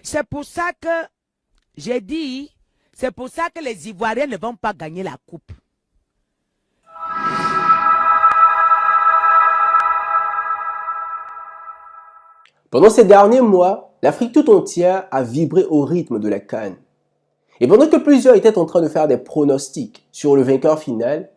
C'est pour ça que j'ai dit, c'est pour ça que les Ivoiriens ne vont pas gagner la coupe. Pendant ces derniers mois, l'Afrique tout entière a vibré au rythme de la CAN. Et pendant que plusieurs étaient en train de faire des pronostics sur le vainqueur final,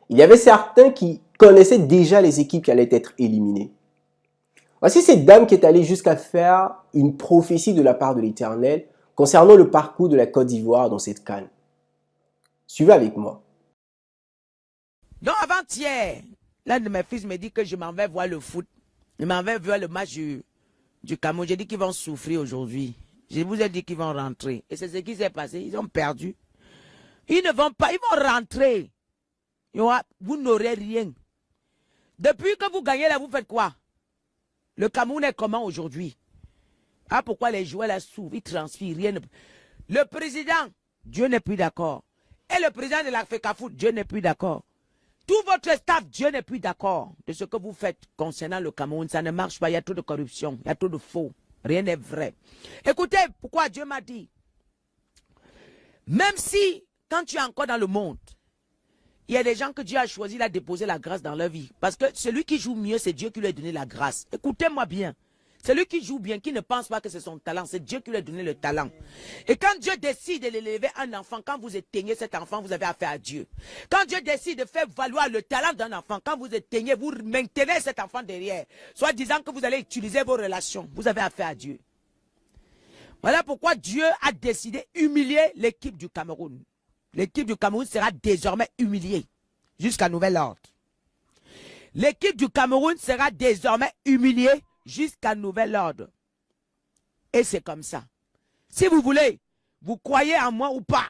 il y avait certains qui connaissaient déjà les équipes qui allaient être éliminées. Voici cette dame qui est allée jusqu'à faire une prophétie de la part de l'Éternel concernant le parcours de la Côte d'Ivoire dans cette CAN. Suivez avec moi. Donc avant-hier, l'un de mes fils me dit que je m'en vais voir le foot. Je m'en vais voir le match du Cameroun. J'ai dit qu'ils vont souffrir aujourd'hui. Je vous ai dit qu'ils vont rentrer. Et c'est ce qui s'est passé. Ils ont perdu. Ils ne vont pas, ils vont rentrer. Vous n'aurez rien. Depuis que vous gagnez là, vous faites quoi? Le Cameroun est comment aujourd'hui? Ah, pourquoi les joueurs là souffrent? Ils transpirent, rien. Le président, Dieu n'est plus d'accord. Et le président de la FECAFOOT, Dieu n'est plus d'accord. Tout votre staff, Dieu n'est plus d'accord de ce que vous faites concernant le Cameroun. Ça ne marche pas, il y a trop de corruption, il y a trop de faux. Rien n'est vrai. Écoutez, pourquoi Dieu m'a dit, même si, quand tu es encore dans le monde, il y a des gens que Dieu a choisi à déposer la grâce dans leur vie. Parce que celui qui joue mieux, c'est Dieu qui lui a donné la grâce. Écoutez-moi bien. Celui qui joue bien, qui ne pense pas que c'est son talent, c'est Dieu qui lui a donné le talent. Et quand Dieu décide de l'élever un enfant, quand vous éteignez cet enfant, vous avez affaire à Dieu. Quand Dieu décide de faire valoir le talent d'un enfant, quand vous éteignez, vous maintenez cet enfant derrière. Soit disant que vous allez utiliser vos relations, vous avez affaire à Dieu. Voilà pourquoi Dieu a décidé d'humilier l'équipe du Cameroun. L'équipe du Cameroun sera désormais humiliée jusqu'à nouvel ordre. L'équipe du Cameroun sera désormais humiliée jusqu'à nouvel ordre. Et c'est comme ça. Si vous voulez, vous croyez en moi ou pas,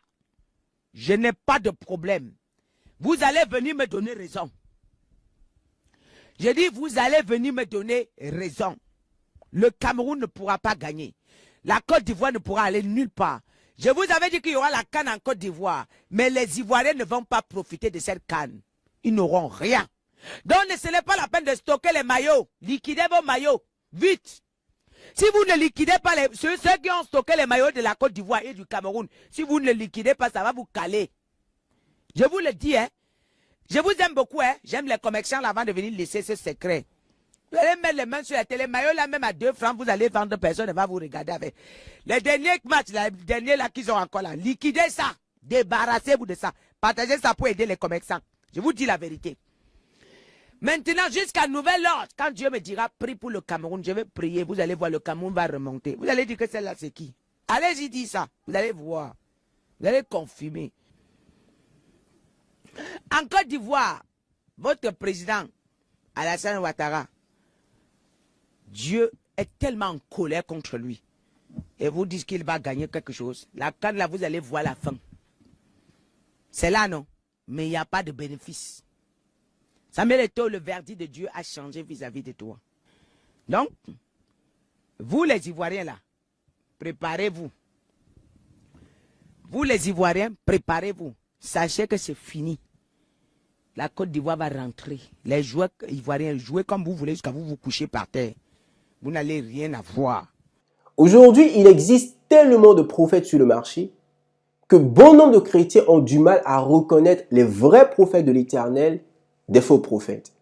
je n'ai pas de problème. Vous allez venir me donner raison. J'ai dit, vous allez venir me donner raison. Le Cameroun ne pourra pas gagner. La Côte d'Ivoire ne pourra aller nulle part. Je vous avais dit qu'il y aura la CAN en Côte d'Ivoire. Mais les Ivoiriens ne vont pas profiter de cette CAN. Ils n'auront rien. Donc, ce n'est pas la peine de stocker les maillots. Liquidez vos maillots. Vite. Si vous ne liquidez pas ceux qui ont stocké les maillots de la Côte d'Ivoire et du Cameroun, si vous ne les liquidez pas, ça va vous caler. Je vous le dis, hein. Je vous aime beaucoup, hein. J'aime les commerçants là avant de venir laisser ce secret. Vous allez mettre les mains sur la télé, maillot là même à 2 francs, vous allez vendre, personne ne va vous regarder avec. Les derniers matchs, les derniers là qu'ils ont encore là, liquidez ça, débarrassez-vous de ça, partagez ça pour aider les commerçants. Je vous dis la vérité. Maintenant, jusqu'à nouvel ordre, quand Dieu me dira, prie pour le Cameroun, je vais prier, vous allez voir, le Cameroun va remonter. Vous allez dire que celle-là c'est qui? Allez-y dire ça, vous allez voir, vous allez confirmer. En Côte d'Ivoire, votre président, Alassane Ouattara, Dieu est tellement en colère contre lui. Et vous dites qu'il va gagner quelque chose. La CAN, là, vous allez voir la fin. C'est là, non? Mais il n'y a pas de bénéfice. Samuel Eto'o, le verdict de Dieu a changé vis-à-vis de toi. Donc, vous les Ivoiriens, là, préparez-vous. Vous les Ivoiriens, préparez-vous. Sachez que c'est fini. La Côte d'Ivoire va rentrer. Les joueurs ivoiriens, jouez comme vous voulez jusqu'à vous vous coucher par terre. Vous n'allez rien avoir. Aujourd'hui, il existe tellement de prophètes sur le marché que bon nombre de chrétiens ont du mal à reconnaître les vrais prophètes de l'Éternel des faux prophètes.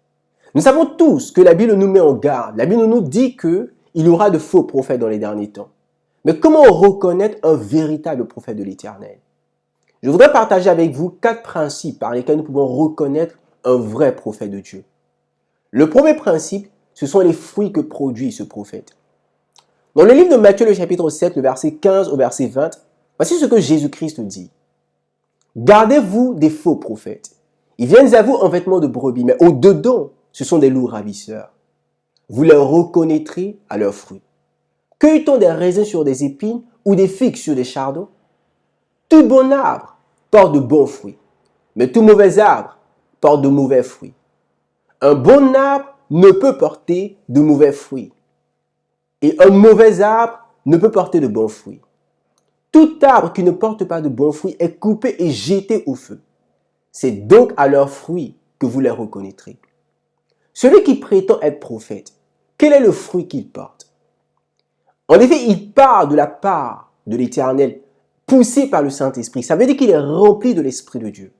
Nous savons tous que la Bible nous met en garde. La Bible nous dit qu'il y aura de faux prophètes dans les derniers temps. Mais comment reconnaître un véritable prophète de l'Éternel? Je voudrais partager avec vous 4 principes par lesquels nous pouvons reconnaître un vrai prophète de Dieu. Le premier principe, ce sont les fruits que produit ce prophète. Dans le livre de Matthieu, le chapitre 7, le verset 15 au verset 20, voici ce que Jésus-Christ dit. Gardez-vous des faux prophètes. Ils viennent à vous en vêtements de brebis, mais au-dedans, ce sont des loups ravisseurs. Vous les reconnaîtrez à leurs fruits. Cueille-t-on des raisins sur des épines ou des figues sur des chardons? Tout bon arbre porte de bons fruits, mais tout mauvais arbre porte de mauvais fruits. Un bon arbre ne peut porter de mauvais fruits, et un mauvais arbre ne peut porter de bons fruits. Tout arbre qui ne porte pas de bons fruits est coupé et jeté au feu. C'est donc à leurs fruits que vous les reconnaîtrez. Celui qui prétend être prophète, quel est le fruit qu'il porte? En effet, il part de la part de l'Éternel, poussé par le Saint-Esprit. Ça veut dire qu'il est rempli de l'Esprit de Dieu.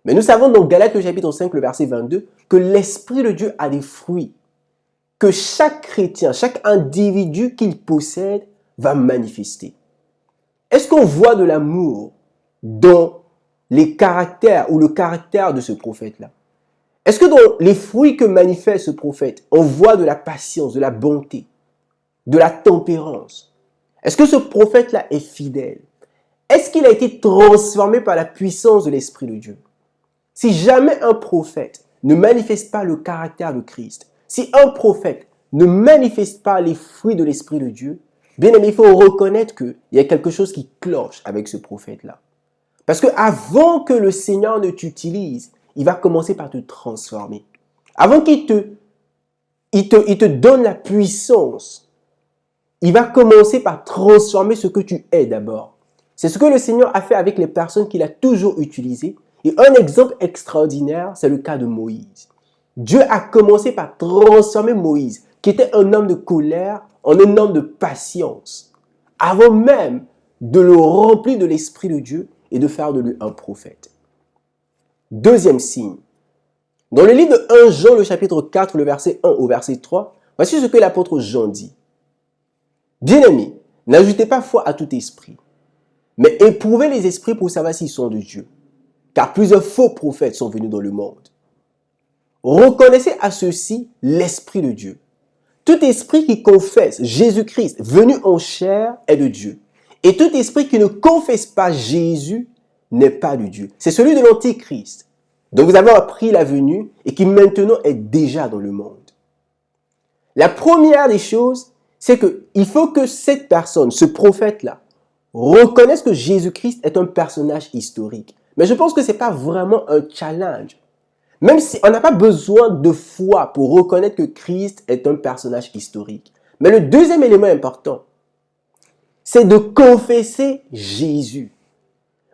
Mais nous savons dans Galates, le chapitre 5, le verset 22, que l'Esprit de Dieu a des fruits que chaque chrétien, chaque individu qu'il possède va manifester. Est-ce qu'on voit de l'amour dans les caractères ou le caractère de ce prophète-là? Est-ce que dans les fruits que manifeste ce prophète, on voit de la patience, de la bonté, de la tempérance? Est-ce que ce prophète-là est fidèle? Est-ce qu'il a été transformé par la puissance de l'Esprit de Dieu? Si jamais un prophète ne manifeste pas le caractère de Christ, si un prophète ne manifeste pas les fruits de l'Esprit de Dieu, bien aimé, il faut reconnaître qu'il y a quelque chose qui cloche avec ce prophète-là. Parce que avant que le Seigneur ne t'utilise, il va commencer par te transformer. Avant qu'il te donne la puissance, il va commencer par transformer ce que tu es d'abord. C'est ce que le Seigneur a fait avec les personnes qu'il a toujours utilisées. Et un exemple extraordinaire, c'est le cas de Moïse. Dieu a commencé par transformer Moïse, qui était un homme de colère, en un homme de patience, avant même de le remplir de l'Esprit de Dieu et de faire de lui un prophète. Deuxième signe. Dans le livre de 1 Jean, le chapitre 4, le verset 1 au verset 3, voici ce que l'apôtre Jean dit. Bien-aimés, n'ajoutez pas foi à tout esprit, mais éprouvez les esprits pour savoir s'ils sont de Dieu, car plusieurs faux prophètes sont venus dans le monde. Reconnaissez à ceux-ci l'Esprit de Dieu. Tout esprit qui confesse Jésus-Christ venu en chair est de Dieu. Et tout esprit qui ne confesse pas Jésus n'est pas de Dieu. C'est celui de l'Antéchrist, dont vous avez appris la venue et qui maintenant est déjà dans le monde. La première des choses, c'est qu'il faut que cette personne, ce prophète-là, reconnaisse que Jésus-Christ est un personnage historique. Mais je pense que ce n'est pas vraiment un challenge. Même si on n'a pas besoin de foi pour reconnaître que Christ est un personnage historique. Mais le deuxième élément important, c'est de confesser Jésus.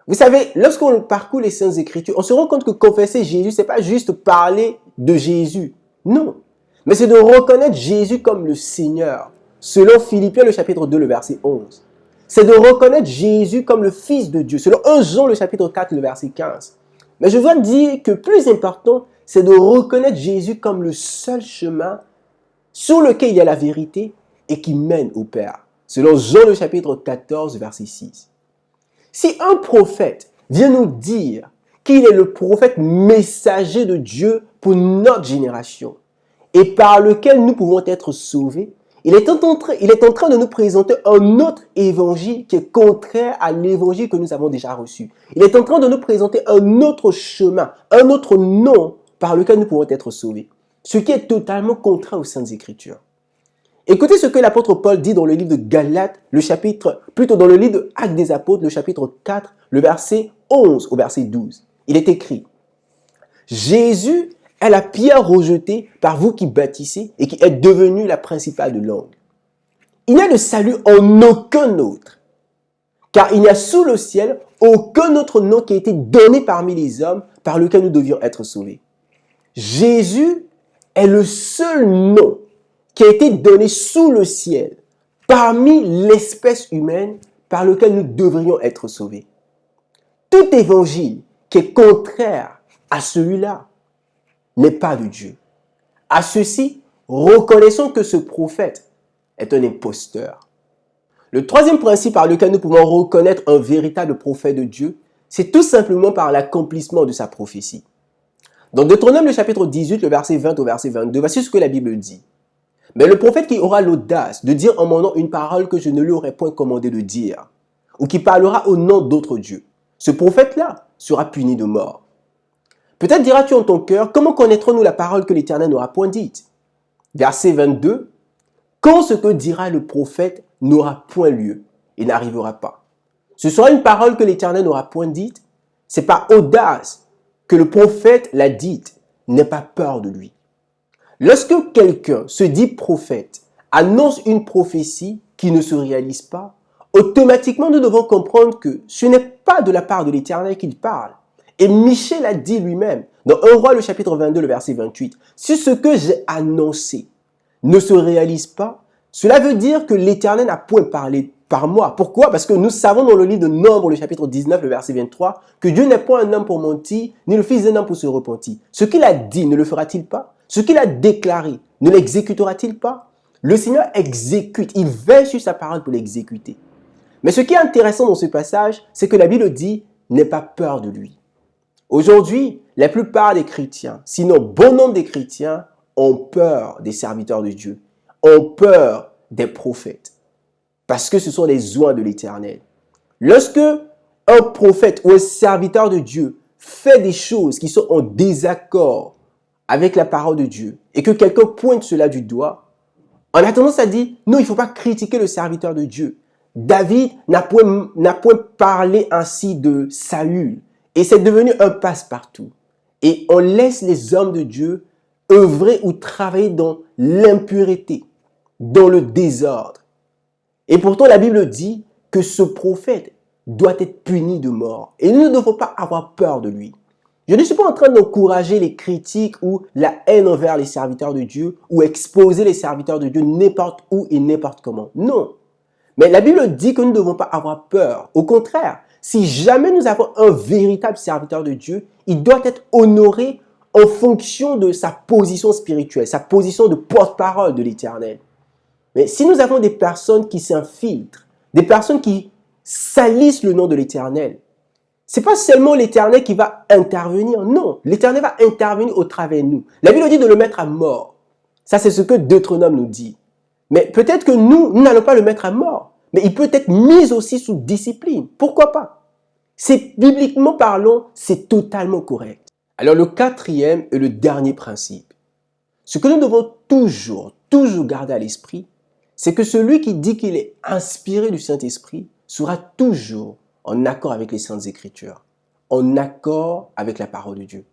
Vous savez, lorsqu'on parcourt les Saintes Écritures, on se rend compte que confesser Jésus, ce n'est pas juste parler de Jésus. Non. Mais c'est de reconnaître Jésus comme le Seigneur. Selon Philippiens, le chapitre 2, le verset 11. C'est de reconnaître Jésus comme le Fils de Dieu. Selon 1 Jean, le chapitre 4, le verset 15. Mais je dois dire que plus important, c'est de reconnaître Jésus comme le seul chemin sur lequel il y a la vérité et qui mène au Père. Selon Jean le chapitre 14, verset 6. Si un prophète vient nous dire qu'il est le prophète messager de Dieu pour notre génération et par lequel nous pouvons être sauvés, il est en train de nous présenter un autre évangile qui est contraire à l'évangile que nous avons déjà reçu. Il est en train de nous présenter un autre chemin, un autre nom par lequel nous pouvons être sauvés. Ce qui est totalement contraire aux Saintes Écritures. Écoutez ce que l'apôtre Paul dit dans le livre de Galates, dans le livre de Actes des Apôtres, le chapitre 4, le verset 11 au verset 12. Il est écrit « Jésus est la pierre rejetée par vous qui bâtissez et qui est devenue la principale de l'angle. Il n'y a de salut en aucun autre, car il n'y a sous le ciel aucun autre nom qui a été donné parmi les hommes par lequel nous devions être sauvés. Jésus est le seul nom qui a été donné sous le ciel, parmi l'espèce humaine, par lequel nous devrions être sauvés. Tout évangile qui est contraire à celui-là n'est pas de Dieu. À ceci, reconnaissons que ce prophète est un imposteur. Le troisième principe par lequel nous pouvons reconnaître un véritable prophète de Dieu, c'est tout simplement par l'accomplissement de sa prophétie. Dans Deutéronome, le chapitre 18, le verset 20 au verset 22, voici ce que la Bible dit. « Mais le prophète qui aura l'audace de dire en mon nom une parole que je ne lui aurais point commandé de dire, ou qui parlera au nom d'autres dieux, ce prophète-là sera puni de mort. Peut-être diras-tu en ton cœur, comment connaîtrons-nous la parole que l'Éternel n'aura point dite ?» Verset 22, « Quand ce que dira le prophète n'aura point lieu et n'arrivera pas. Ce sera une parole que l'Éternel n'aura point dite, c'est par audace que le prophète l'a dite, n'aie pas peur de lui. » Lorsque quelqu'un se dit prophète, annonce une prophétie qui ne se réalise pas, automatiquement nous devons comprendre que ce n'est pas de la part de l'Éternel qu'il parle. Et Michée l'a dit lui-même dans 1 Roi, le chapitre 22, le verset 28. Si ce que j'ai annoncé ne se réalise pas, Cela veut dire que l'Éternel n'a point parlé par moi. Pourquoi? Parce que nous savons dans le livre de Nombre, le chapitre 19, le verset 23, que Dieu n'est point un homme pour mentir, ni le fils d'un homme pour se repentir. Ce qu'il a dit, ne le fera-t-il pas? Ce qu'il a déclaré, ne l'exécutera-t-il pas? Le Seigneur exécute, il veille sur sa parole pour l'exécuter. Mais ce qui est intéressant dans ce passage, c'est que la Bible dit « n'aie pas peur de lui ». Aujourd'hui, la plupart des chrétiens, sinon bon nombre des chrétiens, ont peur des serviteurs de Dieu, ont peur des prophètes, parce que ce sont les oints de l'Éternel. Lorsque un prophète ou un serviteur de Dieu fait des choses qui sont en désaccord avec la parole de Dieu et que quelqu'un pointe cela du doigt, on a tendance à dire « non, il ne faut pas critiquer le serviteur de Dieu ». David n'a point parlé ainsi de Saül et c'est devenu un passe-partout. Et on laisse les hommes de Dieu œuvrer ou travailler dans l'impureté, dans le désordre. Et pourtant, la Bible dit que ce prophète doit être puni de mort. Et nous ne devons pas avoir peur de lui. Je ne suis pas en train d'encourager les critiques ou la haine envers les serviteurs de Dieu ou exposer les serviteurs de Dieu n'importe où et n'importe comment. Non. Mais la Bible dit que nous ne devons pas avoir peur. Au contraire, si jamais nous avons un véritable serviteur de Dieu, il doit être honoré en fonction de sa position spirituelle, sa position de porte-parole de l'Éternel. Mais si nous avons des personnes qui s'infiltrent, des personnes qui salissent le nom de l'Éternel, ce n'est pas seulement l'Éternel qui va intervenir, non, l'Éternel va intervenir au travers de nous. La Bible dit de le mettre à mort. Ça, c'est ce que Deutéronome nous dit. Mais peut-être que nous n'allons pas le mettre à mort, mais il peut être mis aussi sous discipline. Pourquoi pas? C'est bibliquement parlant, c'est totalement correct. Alors le quatrième et le dernier principe, ce que nous devons toujours garder à l'esprit, c'est que celui qui dit qu'il est inspiré du Saint-Esprit sera toujours en accord avec les Saintes Écritures, en accord avec la parole de Dieu.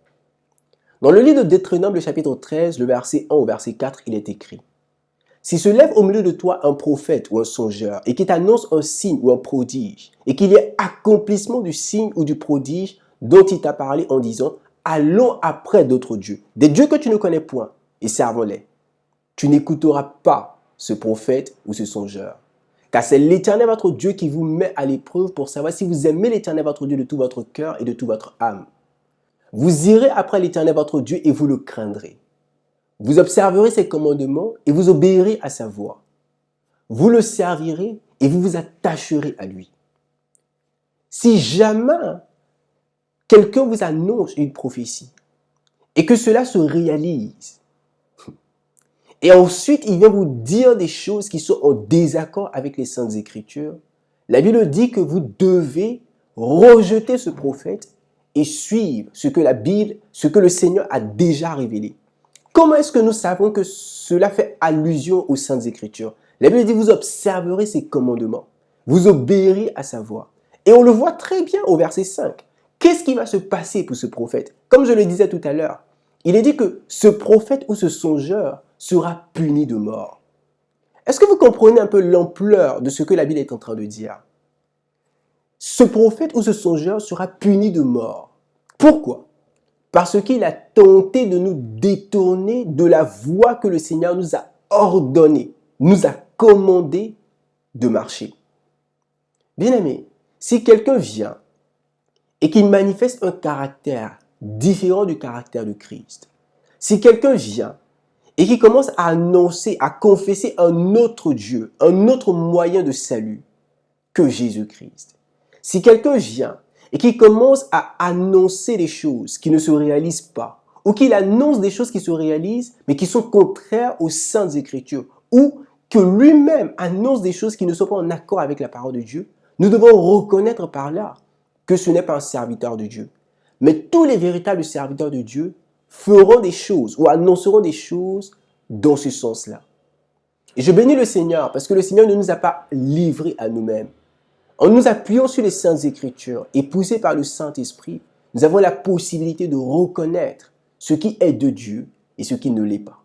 Dans le livre de Deutéronome, le chapitre 13, le verset 1 au verset 4, il est écrit « Si se lève au milieu de toi un prophète ou un songeur et qu'il t'annonce un signe ou un prodige, et qu'il y ait accomplissement du signe ou du prodige dont il t'a parlé en disant « Allons après d'autres dieux, des dieux que tu ne connais point, et servons-les. » Tu n'écouteras pas ce prophète ou ce songeur. Car c'est l'Éternel votre Dieu qui vous met à l'épreuve pour savoir si vous aimez l'Éternel votre Dieu de tout votre cœur et de toute votre âme. Vous irez après l'Éternel votre Dieu et vous le craindrez. Vous observerez ses commandements et vous obéirez à sa voix. Vous le servirez et vous vous attacherez à lui. Si jamais quelqu'un vous annonce une prophétie et que cela se réalise, et ensuite il vient vous dire des choses qui sont en désaccord avec les Saintes Écritures, la Bible dit que vous devez rejeter ce prophète et suivre ce que la Bible, ce que le Seigneur a déjà révélé. Comment est-ce que nous savons que cela fait allusion aux Saintes Écritures? La Bible dit, vous observerez ses commandements, vous obéirez à sa voix. Et on le voit très bien au verset 5. Qu'est-ce qui va se passer pour ce prophète? Comme je le disais tout à l'heure, il est dit que ce prophète ou ce songeur sera puni de mort. Est-ce que vous comprenez un peu l'ampleur de ce que la Bible est en train de dire? Ce prophète ou ce songeur sera puni de mort. Pourquoi? Parce qu'il a tenté de nous détourner de la voie que le Seigneur nous a ordonnée, nous a commandé de marcher. Bien-aimé, si quelqu'un vient et qu'il manifeste un caractère différent du caractère de Christ, si quelqu'un vient et qui commence à annoncer, à confesser un autre Dieu, un autre moyen de salut que Jésus-Christ, si quelqu'un vient et qui commence à annoncer des choses qui ne se réalisent pas, ou qu'il annonce des choses qui se réalisent, mais qui sont contraires aux Saintes Écritures, ou que lui-même annonce des choses qui ne sont pas en accord avec la parole de Dieu, nous devons reconnaître par là que ce n'est pas un serviteur de Dieu. Mais tous les véritables serviteurs de Dieu feront des choses ou annonceront des choses dans ce sens-là. Et je bénis le Seigneur parce que le Seigneur ne nous a pas livrés à nous-mêmes. En nous appuyant sur les Saintes Écritures et poussés par le Saint-Esprit, nous avons la possibilité de reconnaître ce qui est de Dieu et ce qui ne l'est pas.